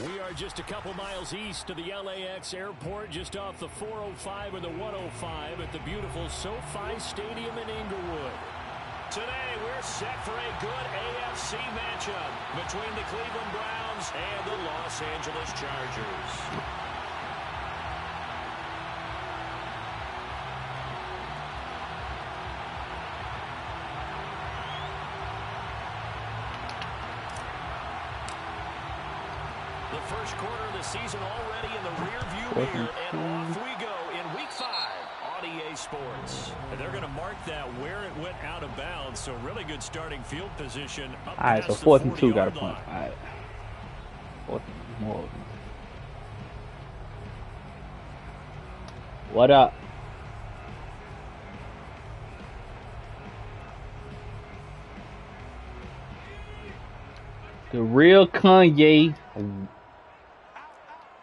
We are just a couple miles east of the LAX airport, just off the 405 or the 105 at the beautiful SoFi Stadium in Inglewood. Today, we're set for a good AFC matchup between the Cleveland Browns and the Los Angeles Chargers. The first quarter of the season already in the rearview mirror, and off we go in Week 5 on EA Sports. And they're going to mark that where it went out of bounds, so really good starting field position. All right, so 4th and 2 got a punt. All right. 4th and more. What up? The real Kanye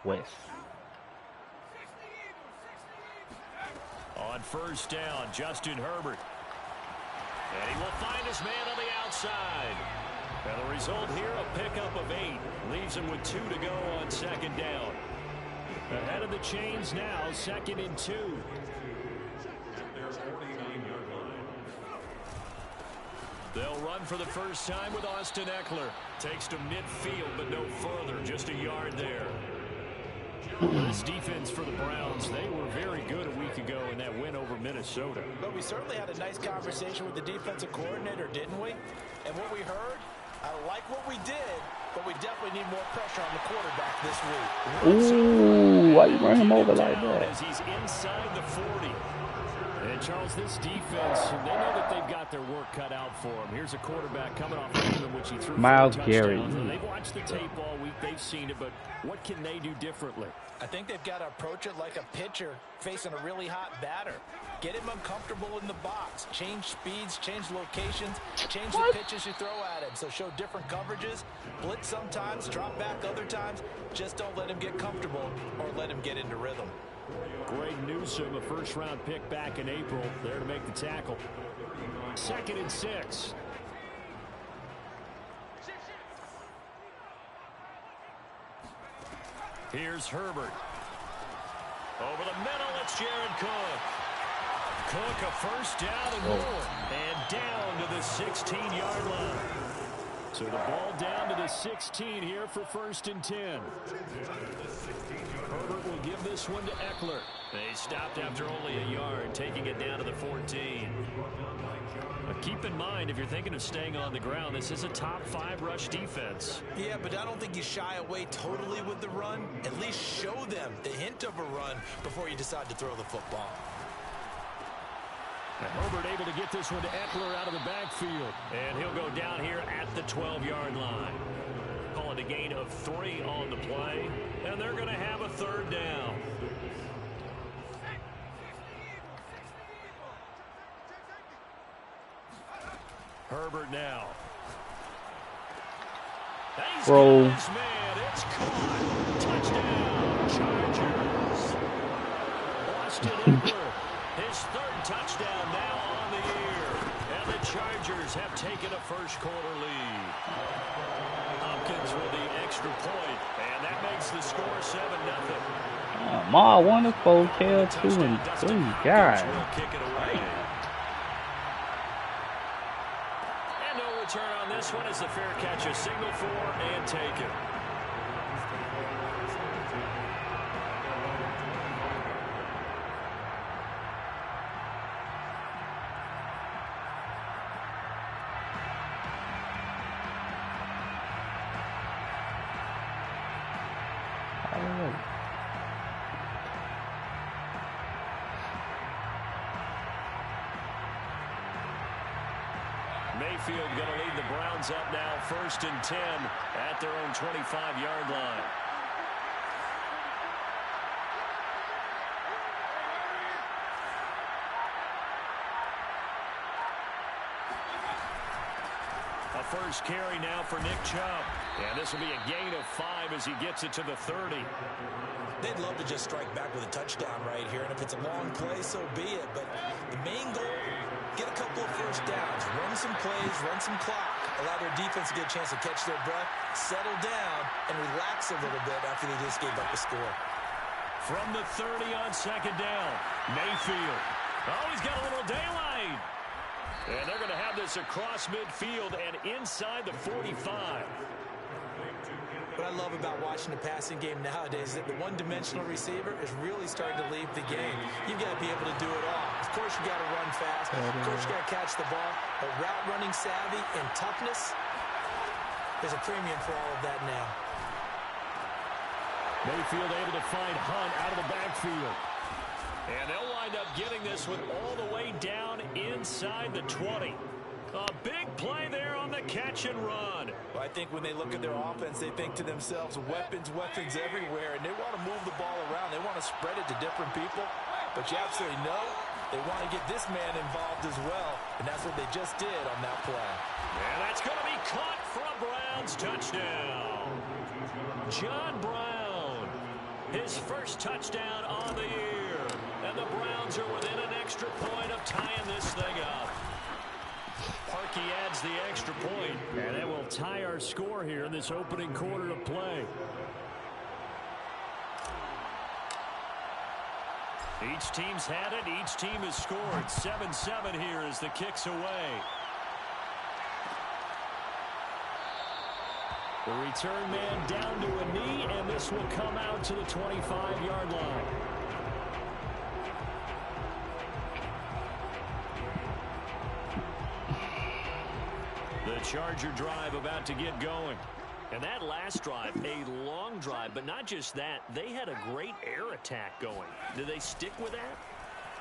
West. On first down, Justin Herbert. And he will find his man on the outside. And the result here, a pickup of 8. Leaves him with 2 to go on second down. Ahead of the chains now, 2nd and 2. They'll run for the first time with Austin Eckler. Takes to midfield, but no further, just a yard there. This defense for the Browns, they were very good a week ago in that win over Minnesota. But we certainly had a nice conversation with the defensive coordinator, didn't we? And what we heard, I like what we did, but we definitely need more pressure on the quarterback this week. Ooh, why you run him over like that? As he's inside the 40. And Charles, this defense, they know that they've got their work cut out for them. Here's a quarterback coming off a game in which he threw Myles 4 Garrett. touchdowns. They've watched the tape all week. They've seen it, but what can they do differently? I think they've got to approach it like a pitcher facing a really hot batter. Get him uncomfortable in the box. Change speeds, change locations, change the pitches you throw at him. So show different coverages, blitz sometimes, drop back other times. Just don't let him get comfortable or let him get into rhythm. Greg Newsome, a first-round pick back in April, there to make the tackle. 2nd and 6. Here's Herbert. Over the middle, it's Jared Cook. Cook, a first down and more. And down to the 16-yard line. So the ball down to the 16 here for 1st and 10. Herbert will give this one to Eckler. They stopped after only a yard, taking it down to the 14. But keep in mind, if you're thinking of staying on the ground, this is a top 5 rush defense. Yeah, but I don't think you shy away totally with the run. At least show them the hint of a run before you decide to throw the football. And Herbert able to get this one to Eckler out of the backfield. And he'll go down here at the 12-yard line. Call it a gain of 3 on the play. And they're going to have a 3rd down. Herbert now. Bro. Man, it's caught. Touchdown, Chargers. Austin Eckler, his 3rd touchdown now on the year. And the Chargers have taken a first-quarter lead. Hopkins with the extra point, and that makes the score 7-0. Ma, 1 to 4, kill 2 and 3. God. Kick it away. And no return on this one as the fair catch is signaled for and taken. Mayfield going to lead the Browns up now, 1st and 10 at their own 25-yard line. A first carry now for Nick Chubb. And this will be a gain of 5 as he gets it to the 30. They'd love to just strike back with a touchdown right here, and if it's a long play, so be it. But the main goal, get a couple of first downs, run some plays, run some clock, allow their defense to get a chance to catch their breath, settle down, and relax a little bit after they just gave up the score. From the 30 on second down, Mayfield. Oh, he's got a little daylight. And they're going to have this across midfield and inside the 45. What I love about watching the passing game nowadays is that the one-dimensional receiver is really starting to leave the game. You've got to be able to do it all. Of course, you got to run fast. Of course, you got to catch the ball. But route running savvy and toughness, there's a premium for all of that now. Mayfield able to find Hunt out of the backfield. And they'll wind up getting this one all the way down inside the 20. A big play there on the catch and run. Well, I think when they look at their offense, they think to themselves, weapons, weapons everywhere, and they want to move the ball around. They want to spread it to different people, but you absolutely know they want to get this man involved as well, and that's what they just did on that play. And that's going to be caught for a Browns touchdown. John Brown, his first touchdown on the year, and the Browns are within an extra point of tying this thing up. Parkey adds the extra point, and that will tie our score here in this opening quarter of play. Each team's had it. Each team has scored. 7-7 here as the kick's away. The return man down to a knee, and this will come out to the 25-yard line. The Charger drive about to get going. And that last drive, a long drive, but not just that. They had a great air attack going. Do they stick with that?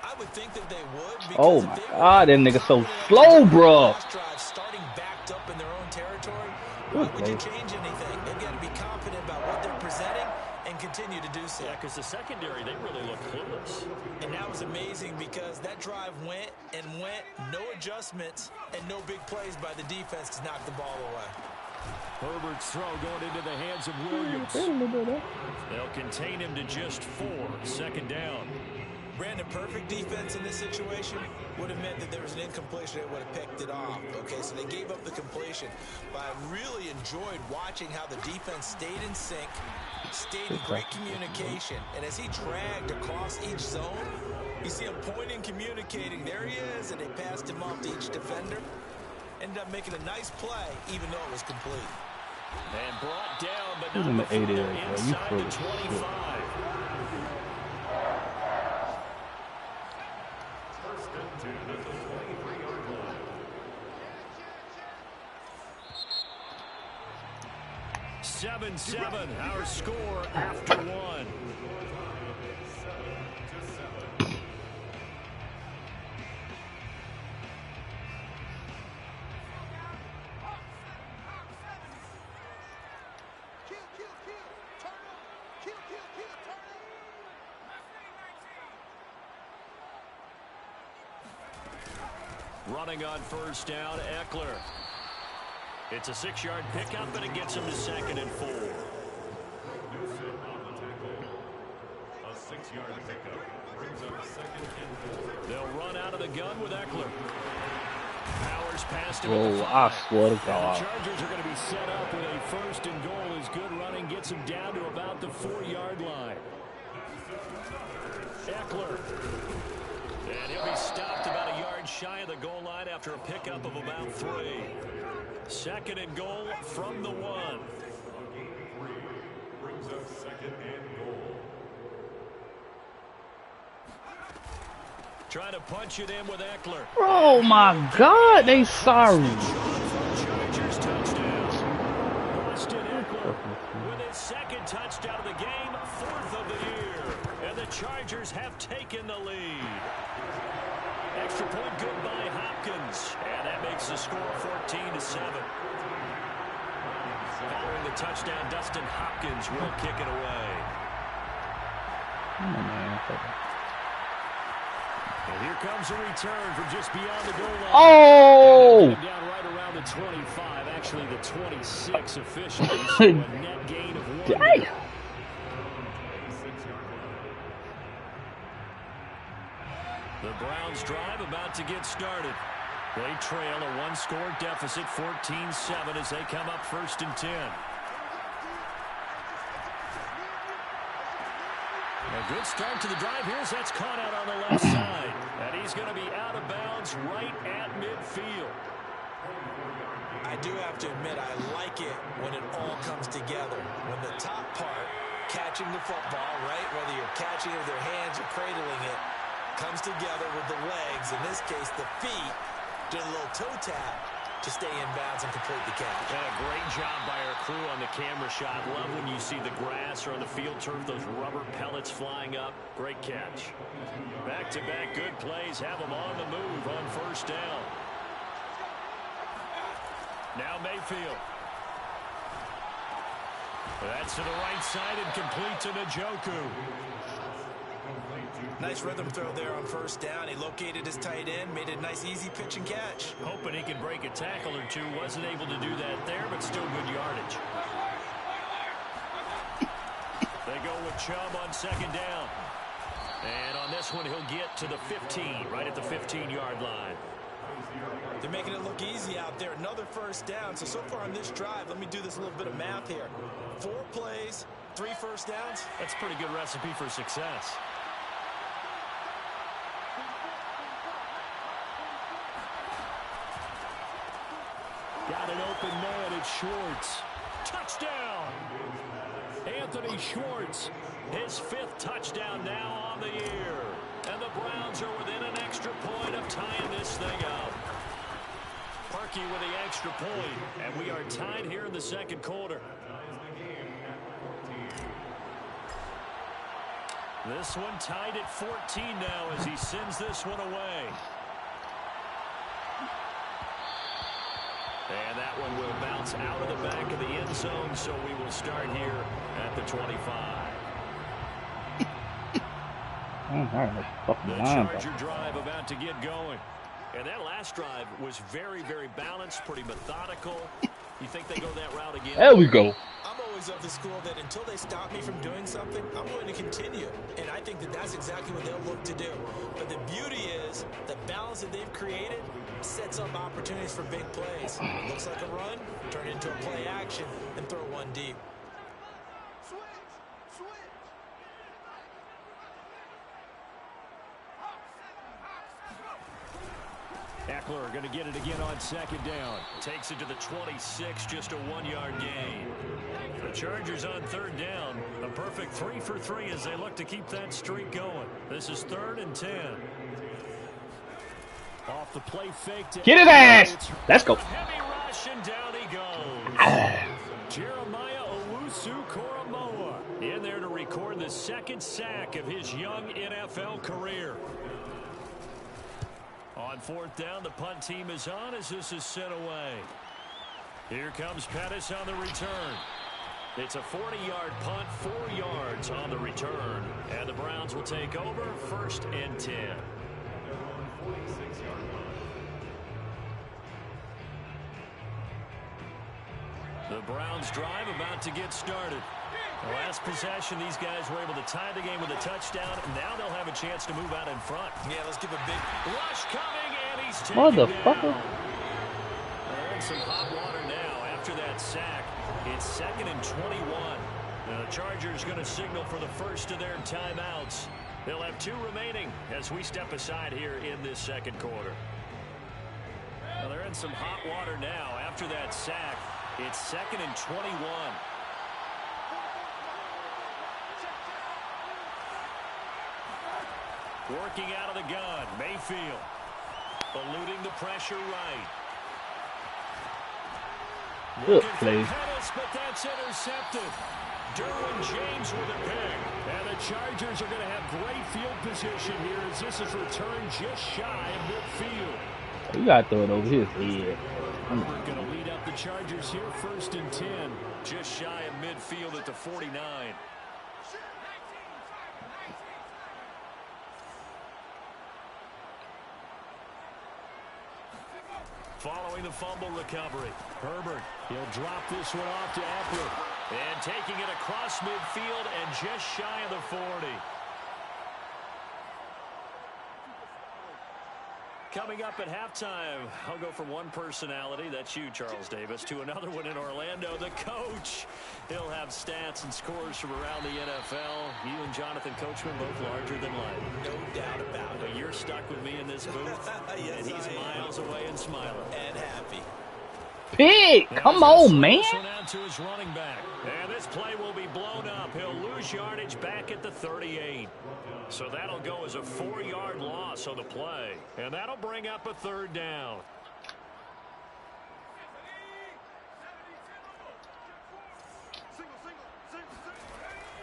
I would think that they would. Oh my God, that nigga so slow, bro. Starting backed up in their own territory. Why would you change anything? They've got to be confident about what they're presenting and continue to do so. Yeah, because the secondary, they really look clueless. And that was amazing because that drive went and went, no adjustments, and no big plays by the defense to knock the ball away. Herbert's throw going into the hands of Williams. They'll contain him to just 4. Second down. Brandon, perfect defense in this situation would have meant that there was an incompletion that would have picked it off. Okay, so they gave up the completion. But I really enjoyed watching how the defense stayed in sync, stayed in great communication. And as he dragged across each zone, you see him pointing, communicating. There he is, and they passed him off to each defender. Ended up making a nice play, even though it was complete. And brought down, but He's in the not before 8 area, bro. You inside full the of 25. shit. 7-7, our score after 1. Running on first down, Eckler. It's a 6-yard pickup, and it gets him to 2nd and 4. A 6-yard pickup brings up 2nd and 4. They'll run out of the gun with Eckler. Powers passed him. Whoa, I swear to The God. Chargers are going to be set up with a 1st and goal as good running gets him down to about the 4-yard line. Eckler. And he'll be stopped about a yard shy of the goal line after a pickup of about 3. 2nd and goal from the 1. Brings up 2nd and goal. Trying to punch it in with Eckler. Oh my God, they sorry. Chargers touchdown. Austin Eckler with his 2nd touchdown of the game, 4th of the year. And the Chargers have taken the lead. Extra point good by Hopkins. And that makes the score 14-7. Following the touchdown, Dustin Hopkins will kick it away. Oh, man. And here comes a return from just beyond the goal line. Oh! Down right around the 25, actually the 26 officially. So a net gain of 1. Damn. The Browns drive about to get started. They trail a one-score deficit, 14-7, as they come up 1st and 10. A good start to the drive here as that's caught out on the left side. And he's going to be out of bounds right at midfield. I do have to admit, I like it when it all comes together. When the top part, catching the football, right, whether you're catching it with your hands or cradling it, comes together with the legs, in this case the feet, did a little toe tap to stay in bounds and complete the catch. And a great job by our crew on the camera shot. Love when you see the grass or on the field turf, those rubber pellets flying up. Great catch. Back-to-back good plays have them on the move on 1st down. Now Mayfield. That's to the right side and complete to Njoku. Nice rhythm throw there on 1st down. He located his tight end, made a nice easy pitch and catch. Hoping he could break a tackle or two. Wasn't able to do that there, but still good yardage. They go with Chubb on 2nd down. And on this one, he'll get to the 15, right at the 15-yard line. They're making it look easy out there. Another 1st down. So far on this drive, let me do this little bit of math here. 4 plays, 3 1st downs. That's a pretty good recipe for success. Got an open man, it's Schwartz. Touchdown! Anthony Schwartz, his 5th touchdown now on the year. And the Browns are within an extra point of tying this thing up. Parkey with the extra point, and we are tied here in the 2nd quarter. This one tied at 14 now as he sends this one away. And that one will bounce out of the back of the end zone, so we will start here at the 25. The Charger drive about to get going. And that last drive was very, very balanced, pretty methodical. You think they go that route again? There we go. I'm always of the school that until they stop me from doing something, I'm going to continue. And I think that that's exactly what they'll look to do. But the beauty is the balance that they've created sets up opportunities for big plays. It looks like a run, turn into a play action, and throw one deep. Eckler going to get it again on 2nd down. Takes it to the 26, just a 1-yard gain. The Chargers on 3rd down. A perfect 3 for 3 as they look to keep that streak going. This is 3rd and 10. Off the play fake to get his ass. Let's go. Heavy rush and down he goes. Jeremiah Owusu-Koramoah in there to record the 2nd sack of his young NFL career. On 4th down, the punt team is on as this is sent away. Here comes Pettis on the return. It's a 40-yard punt, 4 yards on the return. And the Browns will take over 1st and 10. The Browns drive about to get started. The last possession, these guys were able to tie the game with a touchdown. Now they'll have a chance to move out in front. Yeah, let's give a big rush coming, and he's taken Motherfucker. down. They're in some hot water now after that sack. It's 2nd and 21. The Chargers going to signal for the first of their timeouts. They'll have 2 remaining as we step aside here in this 2nd quarter. Well, they're in some hot water now after that sack. It's 2nd and 21. Working out of the gun, Mayfield. Eluding the pressure right. Good play. Pettis, but that's intercepted. Derwin James with a pick. And the Chargers are going to have great field position here as this is returned just shy of midfield. You got to throw it over his head. We're going to lead up the Chargers here, 1st and 10. Just shy of midfield at the 49. following the fumble recovery. Herbert, he'll drop this one off to Eckler. And taking it across midfield and just shy of the 40. Coming up at halftime, I'll go from one personality, that's you, Charles Davis, to another one in Orlando, the coach. He'll have stats and scores from around the NFL. You and Jonathan Coachman both larger than life. No doubt about it. But you're stuck with me in this booth, Yes, and he's miles away and smiling. And happy. Pick, come on, man. This one out to his running back. And this play will be blown up. He'll lose yardage back at the 38. So that'll go as a 4-yard loss on the play. And that'll bring up a 3rd down.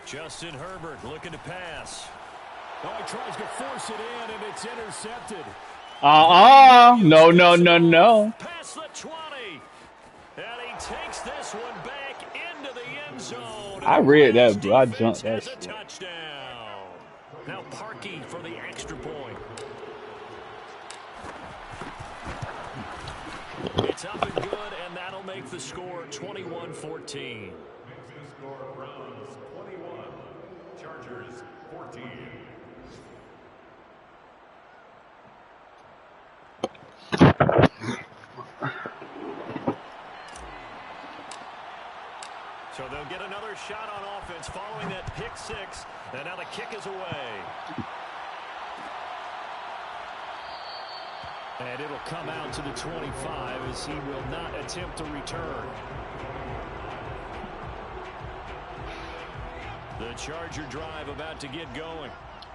Justin Herbert looking to pass. Oh, he tries to force it in, and it's intercepted. No, no, no, no. Past the 20. And he takes this one back into the end zone. I read that, bro. I jumped that shit. Touchdown. Now Parkey for the extra point. It's up and good, and that'll make the score 21-14. Score Browns 21, Chargers 14. So they'll get another shot on offense following that pick 6. And now the kick is away. And it'll come out to the 25 as he will not attempt to return. The Charger drive about to get going.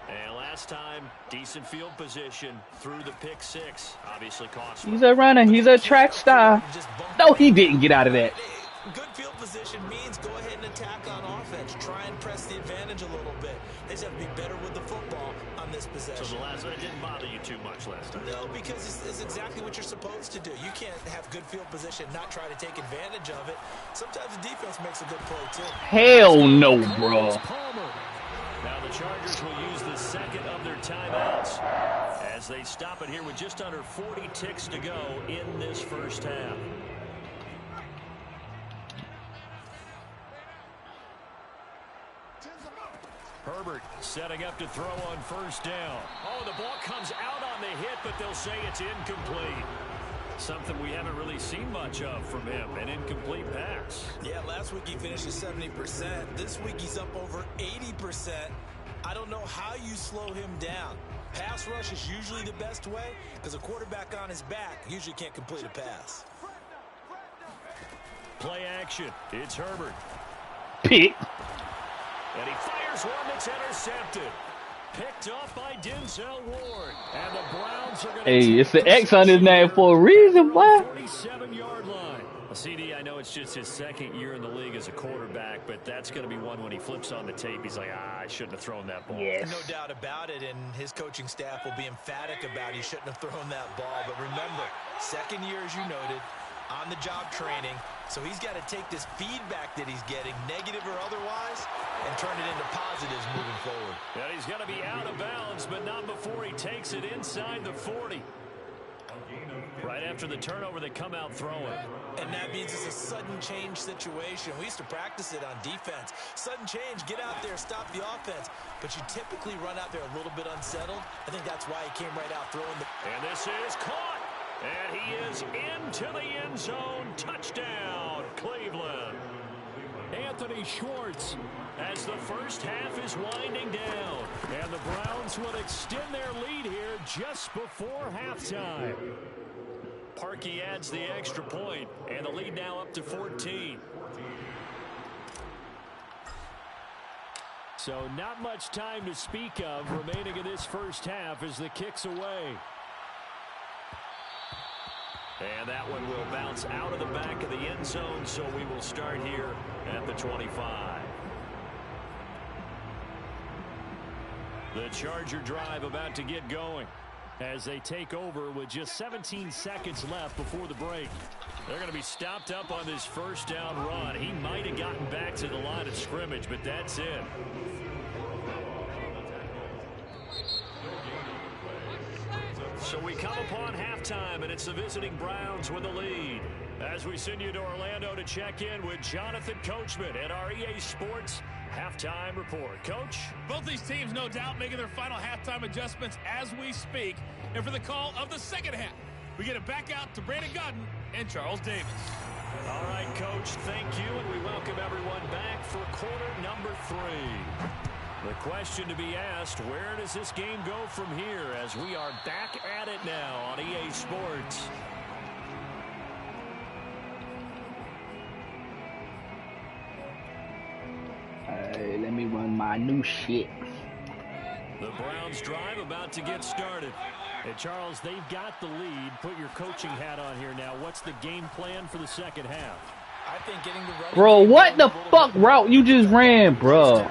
And last time, decent field position through the pick 6. Obviously cost. He's a runner. He's a track star. No, he didn't get out of that. Good field position means go ahead and attack on offense. Try and press the advantage a little bit. They just have to be better with the football on this possession. So the last one didn't bother you too much last time? No, because it's exactly what you're supposed to do. You can't have good field position, not try to take advantage of it. Sometimes the defense makes a good play, too. Hell no, bro. Now the Chargers will use the second of their timeouts as they stop it here with just under 40 ticks to go in this first half. Herbert setting up to throw on 1st down. Oh, the ball comes out on the hit, but they'll say it's incomplete. Something we haven't really seen much of from him, an incomplete pass. Yeah, last week he finished at 70%. This week he's up over 80%. I don't know how you slow him down. Pass rush is usually the best way because a quarterback on his back usually can't complete a pass. Play action. It's Herbert. Pick. And he fires one that's intercepted. Picked off by Denzel Ward. And the Browns are going to... Hey, it's the X on his name for a reason, boy. 47-yard line. Well, CD, I know it's just his 2nd year in the league as a quarterback, but that's going to be one when he flips on the tape. He's like, I shouldn't have thrown that ball. Yes. No doubt about it, and his coaching staff will be emphatic about he shouldn't have thrown that ball. But remember, 2nd year, as you noted, on-the-job training. So he's got to take this feedback that he's getting, negative or otherwise, and turn it into positives moving forward. And he's going to be out of bounds, but not before he takes it inside the 40. Right after the turnover, they come out throwing. And that means it's a sudden change situation. We used to practice it on defense. Sudden change, get out there, stop the offense. But you typically run out there a little bit unsettled. I think that's why he came right out throwing the... And this is caught. And he is into the end zone. Touchdown, Cleveland. Anthony Schwartz as the first half is winding down. And the Browns will extend their lead here just before halftime. Parkey adds the extra point, and the lead now up to 14. So not much time to speak of remaining in this first half as the kick's away. And that one will bounce out of the back of the end zone, so we will start here at the 25. The Charger drive about to get going as they take over with just 17 seconds left before the break. They're going to be stopped up on this first down run. He might have gotten back to the line of scrimmage, but that's it. So we come upon halftime, and it's the visiting Browns with the lead. As we send you to Orlando to check in with Jonathan Coachman at our EA Sports Halftime Report. Coach? Both these teams, no doubt, making their final halftime adjustments as we speak. And for the call of the second half, we get it back out to Brandon Gaudin and Charles Davis. All right, Coach, thank you, and we welcome everyone back for quarter number 3. The question to be asked, where does this game go from here as we are back at it now on EA Sports? Let me run my new shit. The Browns drive about to get started. And Charles, they've got the lead. Put your coaching hat on here now. What's the game plan for the second half? I think getting the running Bro, game what the going a little fuck bit route you just ran, bro?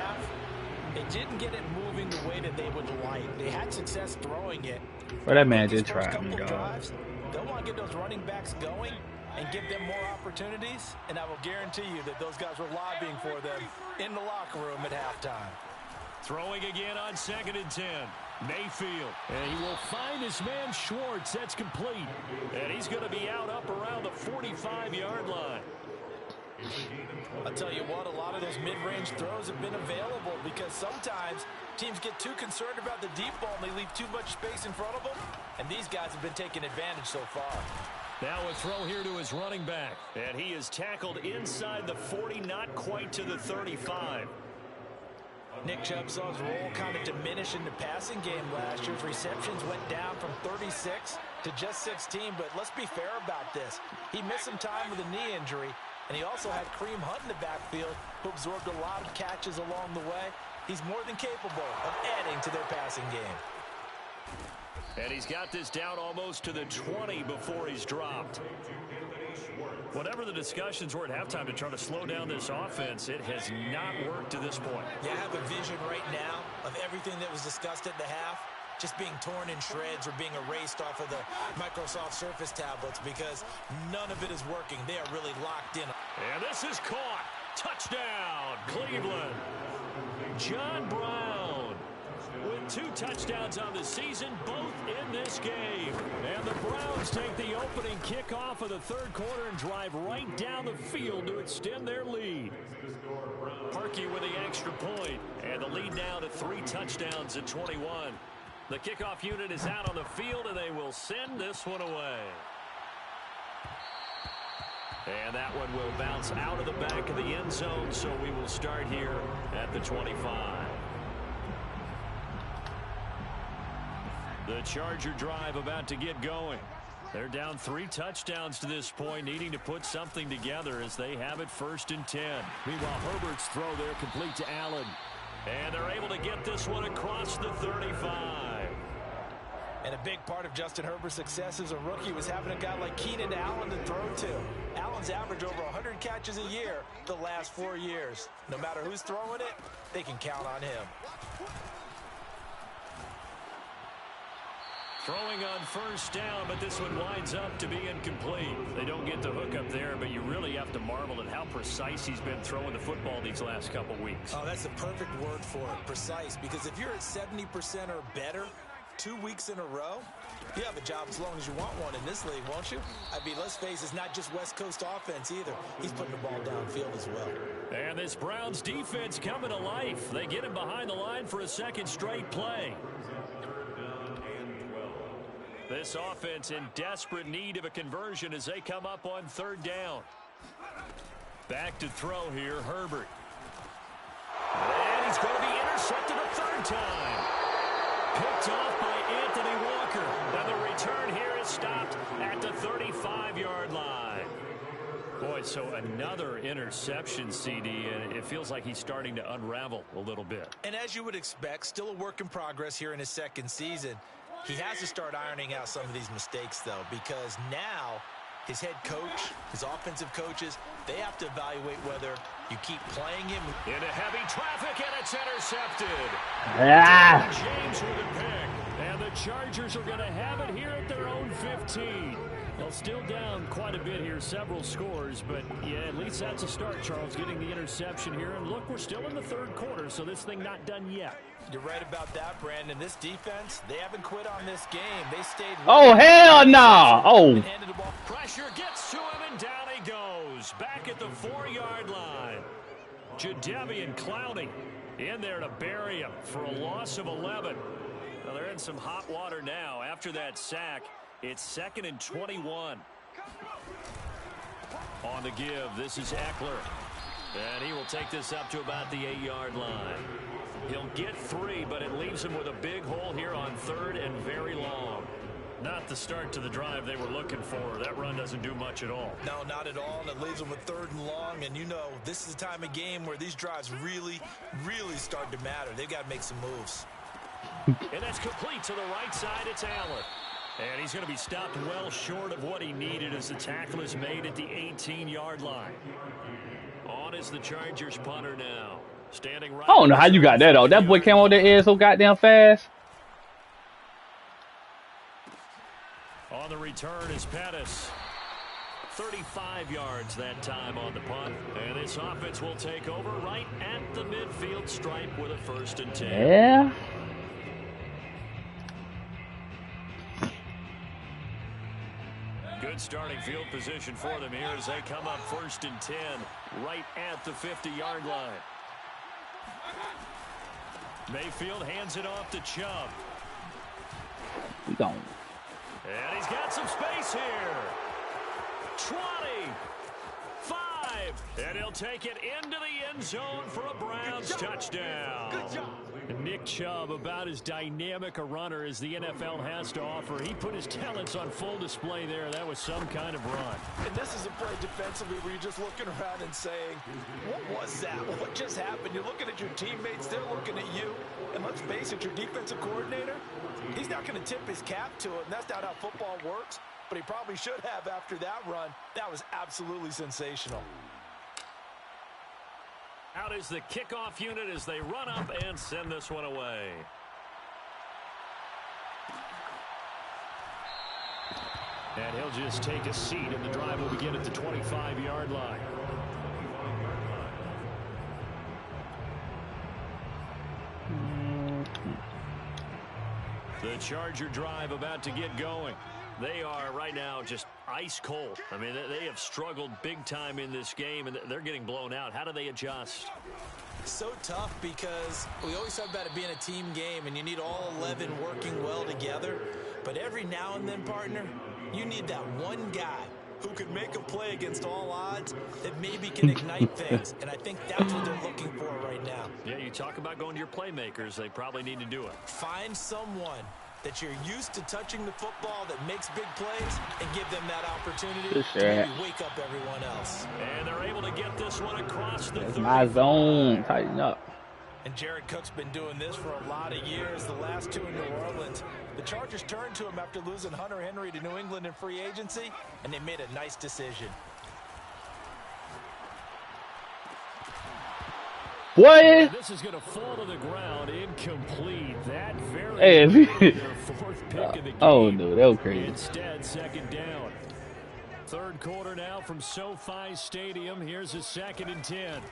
They didn't get it moving the way that they would like. They had success throwing it. Bro, that man These just first tried me, couple dog. drives, they'll want to get those running backs going and give them more opportunities, and I will guarantee you that those guys were lobbying for them in the locker room at halftime. Throwing again on 2nd and 10. Mayfield. And he will find his man Schwartz. That's complete. And he's going to be out up around the 45-yard line. I'll tell you what, a lot of those mid-range throws have been available because sometimes teams get too concerned about the deep ball and they leave too much space in front of them, and these guys have been taking advantage so far. Now a throw here to his running back. And he is tackled inside the 40, not quite to the 35. Nick Chubb saw his role kind of diminish in the passing game last year. His receptions went down from 36 to just 16, but let's be fair about this. He missed some time with a knee injury, and he also had Kareem Hunt in the backfield, who absorbed a lot of catches along the way. He's more than capable of adding to their passing game. And he's got this down almost to the 20 before he's dropped. Whatever the discussions were at halftime to try to slow down this offense, it has not worked to this point. Yeah, I have a vision right now of everything that was discussed at the half just being torn in shreds or being erased off of the Microsoft Surface tablets because none of it is working. They are really locked in. And this is caught. Touchdown, Cleveland. John Brown with 2 touchdowns on the season, both in this game. And the Browns take the opening kickoff of the 3rd quarter and drive right down the field to extend their lead. Parkey with the extra point, and the lead now to 3 touchdowns at 21. The kickoff unit is out on the field, and they will send this one away. And that one will bounce out of the back of the end zone, so we will start here at the 25. The Charger drive about to get going. They're down 3 touchdowns to this point, needing to put something together as they have it 1st and 10. Meanwhile, Herbert's throw there complete to Allen. And they're able to get this one across the 35. And a big part of Justin Herbert's success as a rookie was having a guy like Keenan Allen to throw to. Allen's averaged over 100 catches a year the last 4 years. No matter who's throwing it, they can count on him. Throwing on 1st down, but this one winds up to be incomplete. They don't get the hook up there, but you really have to marvel at how precise he's been throwing the football these last couple weeks. Oh, that's the perfect word for it, precise, because if you're at 70% or better 2 weeks in a row, you have a job as long as you want one in this league, won't you? I mean, let's face it, it's not just West Coast offense either. He's putting the ball downfield as well. And this Browns defense coming to life. They get him behind the line for a 2nd straight play. This offense in desperate need of a conversion as they come up on 3rd down. Back to throw here, Herbert. And he's going to be intercepted a 3rd time. Picked off by Anthony Walker. And the return here is stopped at the 35-yard line. Boy, so another interception, CD, and it feels like he's starting to unravel a little bit. And as you would expect, still a work in progress here in his 2nd season. He has to start ironing out some of these mistakes, though, because now his head coach, his offensive coaches, they have to evaluate whether you keep playing him. Into heavy traffic, and it's intercepted. Ah! James with a pick. And the Chargers are going to have it here at their own 15. Well, still down quite a bit here, several scores, but yeah, at least that's a start, Charles, getting the interception here. And look, we're still in the third quarter, so this thing not done yet. You're right about that, Brandon. This defense, they haven't quit on this game. They stayed. Oh, hell no. Oh. Pressure gets to him, and down he goes. Back at the 4-yard line. Jadeveon Clowney in there to bury him for a loss of 11. Well, they're in some hot water now after that sack. It's 2nd and 21. On the give, this is Eckler. And he will take this up to about the 8-yard line. He'll get 3, but it leaves him with a big hole here on 3rd and very long. Not the start to the drive they were looking for. That run doesn't do much at all. No, not at all, and it leaves them with 3rd and long. And you know, this is the time of game where these drives really, really start to matter. They've got to make some moves. And that's complete to the right side. It's Allen. And he's going to be stopped well short of what he needed as the tackle is made at the 18-yard line. On is the Chargers punter now. Standing right. I don't know how you got that off. That boy came on the air so goddamn fast. On the return is Pettis. 35 yards that time on the punt. And this offense will take over right at the midfield stripe with a 1st and 10. Yeah. Good starting field position for them here as they come up 1st and 10 right at the 50-yard line. Mayfield hands it off to Chubb. We gone. And he's got some space here. 20, 5, and he'll take it into the end zone for a Browns touchdown. Good job. Nick Chubb, about as dynamic a runner as the NFL has to offer. He put his talents on full display there. That was some kind of run. And this is a play defensively where you're just looking around and saying, what was that? What just happened? You're looking at your teammates. They're looking at you. And let's face it, your defensive coordinator, he's not going to tip his cap to it. And that's not how football works. But he probably should have after that run. That was absolutely sensational. Out is the kickoff unit as they run up and send this one away. And he'll just take a seat, and the drive will begin at the 25-yard line. The Charger drive about to get going. They are right now just ice cold. I mean, they have struggled big time in this game, and they're getting blown out. How do they adjust? So tough because we always talk about it being a team game, and you need all 11 working well together. But every now and then, partner, you need that one guy who can make a play against all odds that maybe can ignite things. And I think that's what they're looking for right now. Yeah, you talk about going to your playmakers. They probably need to do it. Find someone that you're used to touching the football that makes big plays and give them that opportunity to maybe wake up everyone else. And they're able to get this one across the 30. My zone. Tighten up. And Jared Cook's been doing this for a lot of years, the last 2 in New Orleans. The Chargers turned to him after losing Hunter Henry to New England in free agency, and they made a nice decision. What? This is going to fall to the ground, incomplete. That very Hey, their 4th pick of the game. oh no, that was crazy. Instead, 2nd down. 3rd quarter now from SoFi Stadium. Here's a 2nd and 10.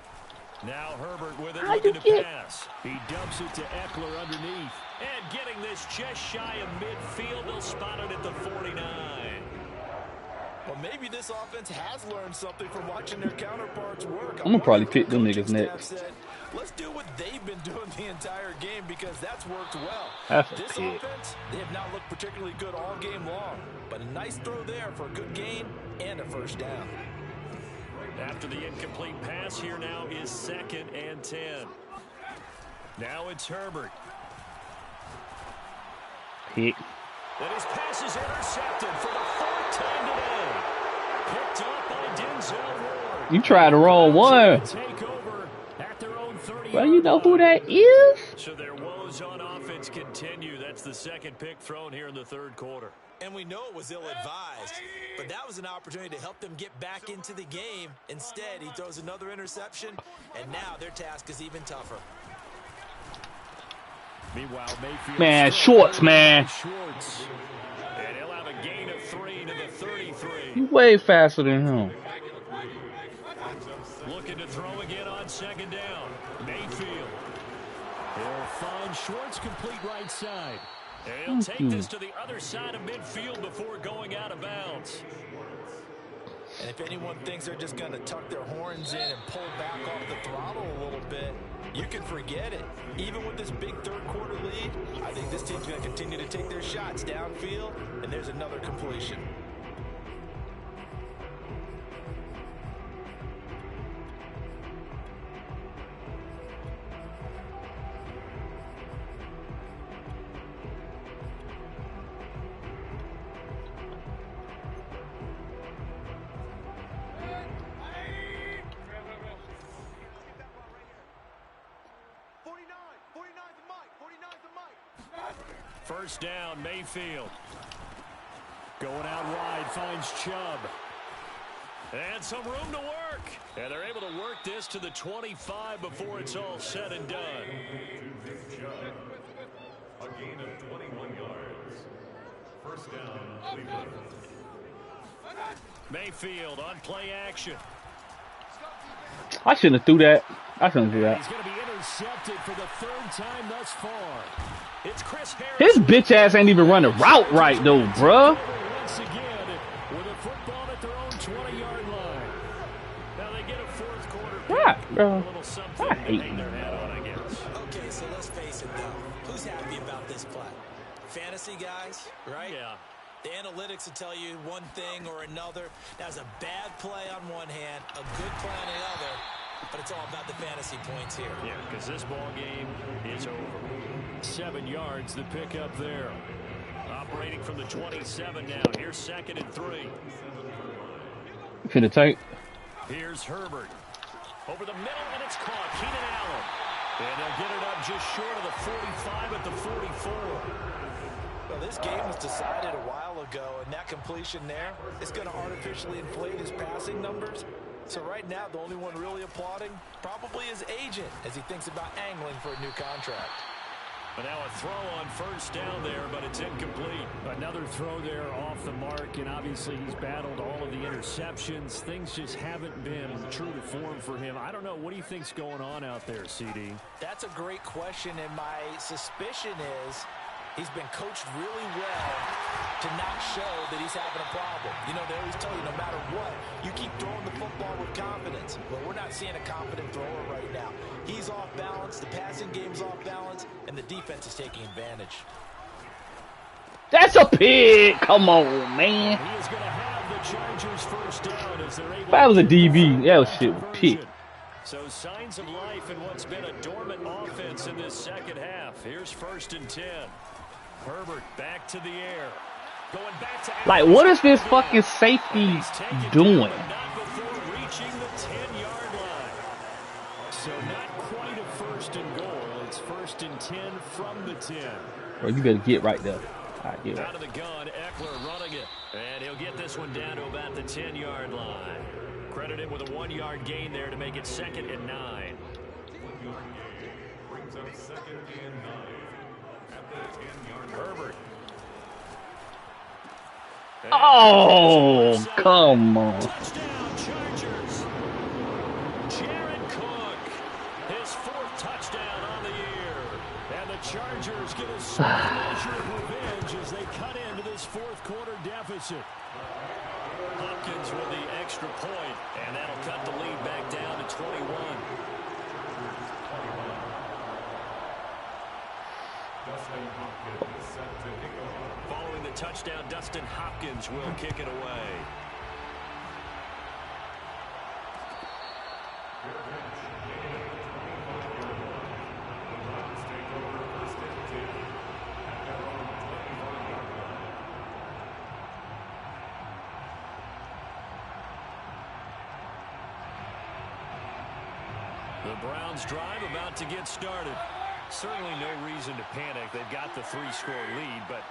Now Herbert with it, looking to pass. He dumps it to Eckler underneath. And getting this just shy of midfield, they'll spot it at the 49. Well, maybe this offense has learned something from watching their counterparts work. I'm gonna probably pick them niggas next. Let's do what they've been doing the entire game because that's worked well. That's a this pick. offense, they have not looked particularly good all game long. But a nice throw there for a good gain and a 1st down. After the incomplete pass, here now is 2nd and 10. Now it's Herbert. Pick. And his pass is intercepted for the 4th time today. Picked up by Denzel Ward. You tried the wrong one. Take over at their own 30. Well, you know who that is? So their woes on offense continue. That's the 2nd pick thrown here in the 3rd quarter. And we know it was ill-advised, but that was an opportunity to help them get back into the game. Instead, he throws another interception, and now their task is even tougher. Meanwhile, Mayfield Man, Schwartz, man. Schwartz. And he'll have a gain of 23 to the 33. You way faster than him. Looking to throw again on second down. Mayfield. He'll find Schwartz complete right side. And he'll take this to the other side of midfield before going out of bounds. And if anyone thinks they're just going to tuck their horns in and pull back off the throttle a little bit, you can forget it. Even with this big third-quarter lead, I think this team's going to continue to take their shots downfield, and there's another completion. First down, Mayfield. Going out wide, finds Chubb. And some room to work. And they're able to work this to the 25 before it's all said and done. To Nick Chubb. A gain of 21 yards. First down, Cleveland. Mayfield on play action. I shouldn't have threw that. I shouldn't do that. He's going to be intercepted for the third time thus far. It's Chris Harris. His bitch ass ain't even run a route right though, bruh. Once again, with a football at their own 20-yard line. Now they get a fourth quarter. Yeah, bro. A little something I to hate hang their you. hat on, I guess. Okay, so let's face it, though. Who's happy about this play? Fantasy guys, right? Yeah. The analytics will tell you one thing or another. That's a bad play on one hand, a good play on the other, but it's all about the fantasy points here. Yeah, because this ball game is over. 7 yards, the pickup there. Operating from the 27 now. Here's 2nd and 3. Finna take. Here's Herbert. Over the middle, and it's caught. Keenan Allen. And they'll get it up just short of the 45 at the 44. Well, this game was decided a while ago, and that completion there is going to artificially inflate his passing numbers. So right now, the only one really applauding probably his agent as he thinks about angling for a new contract. But now a throw on first down there, but it's incomplete. Another throw there off the mark, and obviously he's battled all of the interceptions. Things just haven't been true to form for him. I don't know. What do you think's going on out there, CD? That's a great question, and my suspicion is he's been coached really well to not show that he's having a problem. You know, they always tell you no matter what, you keep throwing the football with confidence. But we're not seeing a confident thrower right now. He's off balance, the passing game's off balance, and the defense is taking advantage. That's a pig. Come on, man. He is going to have the Chargers first down as they're able If I was a to DB, that was shit pig. So signs of life in what's been a dormant offense in this second half. Here's 1st and 10. Herbert back to the air. Going back to Like, what is this fucking safety doing? not before reaching the 10-yard line. So not quite a 1st and goal. It's 1st and 10 from the 10. Bro, you better get right there. All right, get Out right. of the gun, Eckler running it. And he'll get this one down to about the 10-yard line. Credit him with a 1-yard gain there to make it 2nd and 9. Brings up 2nd and 9 at the 10-yard line. Herbert. Oh, come on. Touchdown, Chargers. Jared Cook, his 4th touchdown on the year. And the Chargers get a small measure of revenge as they cut into this 4th quarter deficit. Hopkins with the extra point, and that'll cut the lead back down to 21. Dustin Hopkins set to kick off. Following the touchdown, Dustin Hopkins will kick it away. The Browns drive about to get started. Certainly no reason to panic. They've got the 3-score lead, but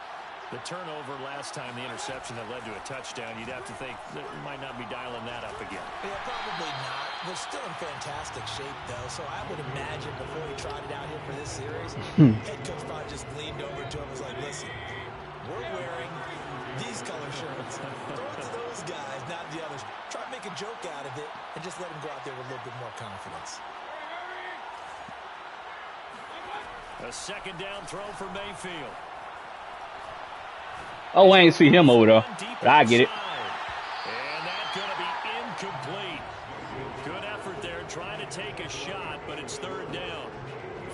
the turnover last time, the interception that led to a touchdown, you'd have to think that we might not be dialing that up again. Yeah, probably not. They're still in fantastic shape, though, so I would imagine before he trotted out here for this series, head coach probably just leaned over to him and was like, listen, we're wearing these color shirts. Throw it to those guys, not the others. Try to make a joke out of it and just let them go out there with a little bit more confidence. A second down throw for Mayfield. Oh, I ain't see him over there. But I get it. And that's going to be incomplete. Good effort there trying to take a shot, but it's third down.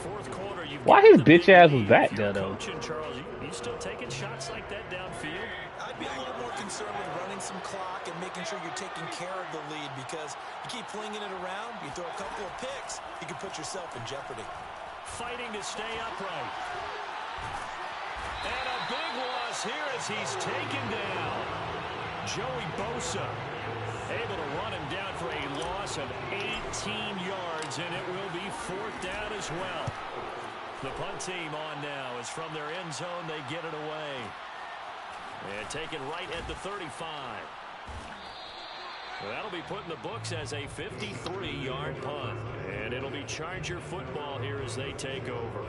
Fourth quarter, you've Why his bitch ass was back there, though? Charles, you still taking shots like that downfield? I'd be a little more concerned with running some clock and making sure you're taking care of the lead, because you keep flinging it around, you throw a couple of picks, you can put yourself in jeopardy. Fighting to stay upright. And a big loss here as he's taken down. Joey Bosa able to run him down for a loss of 18 yards, and it will be fourth down as well. The punt team on now is from their end zone. They get it away. And taken right at the 35. That'll be put in the books as a 53-yard punt. And it'll be Charger football here as they take over.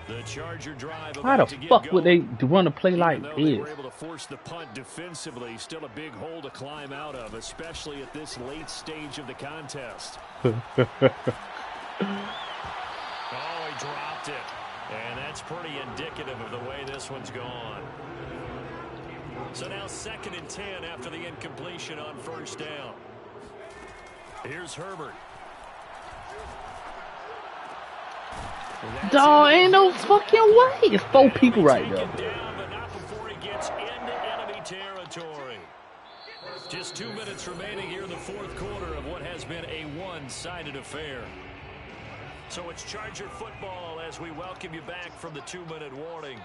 The Charger drive. How the fuck would they run a play like this? They were able to force the punt defensively. Still a big hole to climb out of, especially at this late stage of the contest. Oh, he dropped it. And that's pretty indicative of the way this one's gone. So now 2nd and 10 after the incompletion on first down. Here's Herbert. Dawg, ain't no fucking way. It's 4 people right there. Down, but not before he gets into enemy territory. Just 2 minutes remaining here in the fourth quarter of what has been a one-sided affair. So it's Charger football as we welcome you back from the 2-minute warning.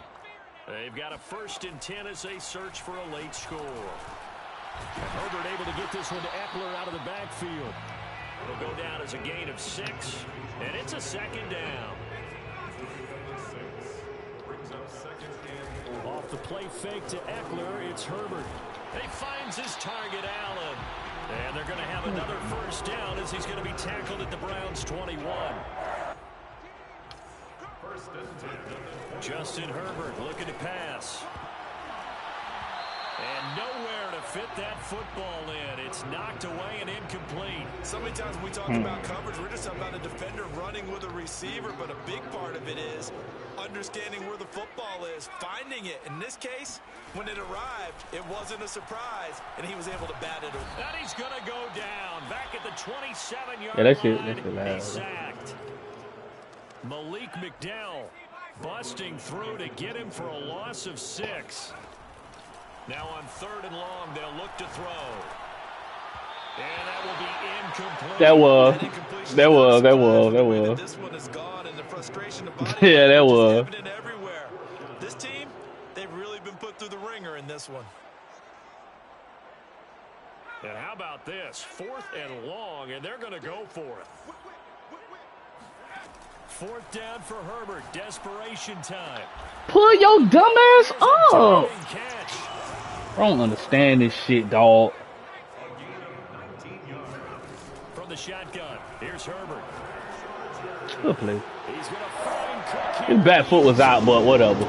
They've got a 1st and 10 as they search for a late score. And Herbert able to get this one to Eckler out of the backfield. It'll go down as a gain of 6, and it's a second down. Off the play fake to Eckler, it's Herbert. He finds his target, Allen. And they're going to have another first down as he's going to be tackled at the Browns' 21. Justin Herbert looking to pass. And nowhere to fit that football in. It's knocked away and incomplete. So many times we talk about coverage, we're just about a defender running with a receiver, but a big part of it is understanding where the football is, finding it. In this case, when it arrived, it wasn't a surprise, and he was able to bat it away. And he's going to go down back at the 27-yard Yeah, that's line. it. That's He's sacked. Malik McDowell busting through to get him for a loss of 6. Now on 3rd and long, they'll look to throw. And that will be incomplete. That was. This one is gone, and the frustration of Yeah, that was. evident everywhere. This team, they've really been put through the ringer in this one. And how about this? 4th and long, and they're going to go for it. 4th down for Herbert. Desperation time. Pull your dumb ass up. Catch. I don't understand this shit, dog. From the shotgun, here's Herbert. Good play. He's going to find Cook. His back foot was out, but whatever.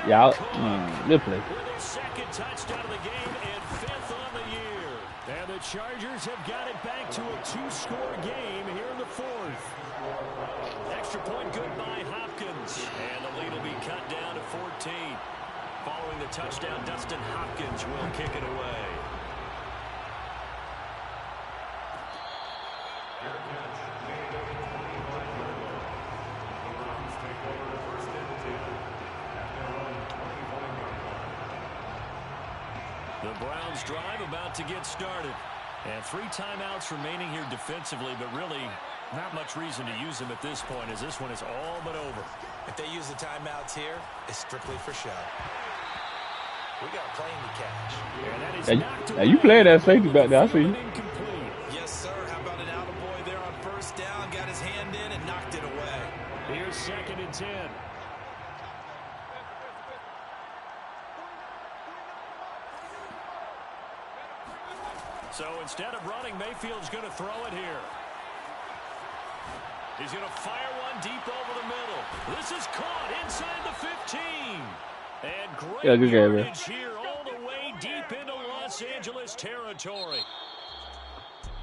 Yeah, good play. With his 2nd touchdown of the game and 5th on the year. And the Chargers have got it back to a 2-score game here in the 4th. Extra point good by Hopkins. And the lead will be cut down to 14. Following the touchdown, Dustin Hopkins will kick it away. The Browns drive about to get started. And 3 timeouts remaining here defensively, but really not much reason to use them at this point as this one is all but over. If they use the timeouts here, it's strictly for show. We got a plane to catch. And that is knocked Now you playing that safety back there, I see you. Incomplete. Yes, sir. How about an attaboy there on 1st down? Got his hand in and knocked it away. Here's 2nd and 10. So instead of running, Mayfield's going to throw it here. He's going to fire one deep over the middle. This is caught inside the 15. And great Yeah, good game, man. yardage here all the way deep into Los Angeles territory.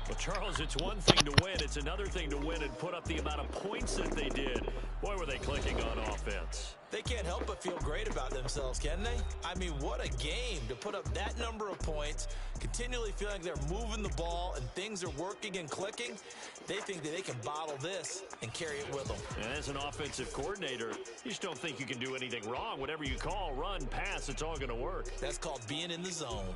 Well, Charles, it's one thing to win. It's another thing to win and put up the amount of points that they did. Boy, were they clicking on offense. They can't help but feel great about themselves, can they? I mean, what a game to put up that number of points, continually feeling like they're moving the ball and things are working and clicking. They think that they can bottle this and carry it with them. And as an offensive coordinator, you just don't think you can do anything wrong. Whatever you call, run, pass, it's all going to work. That's called being in the zone.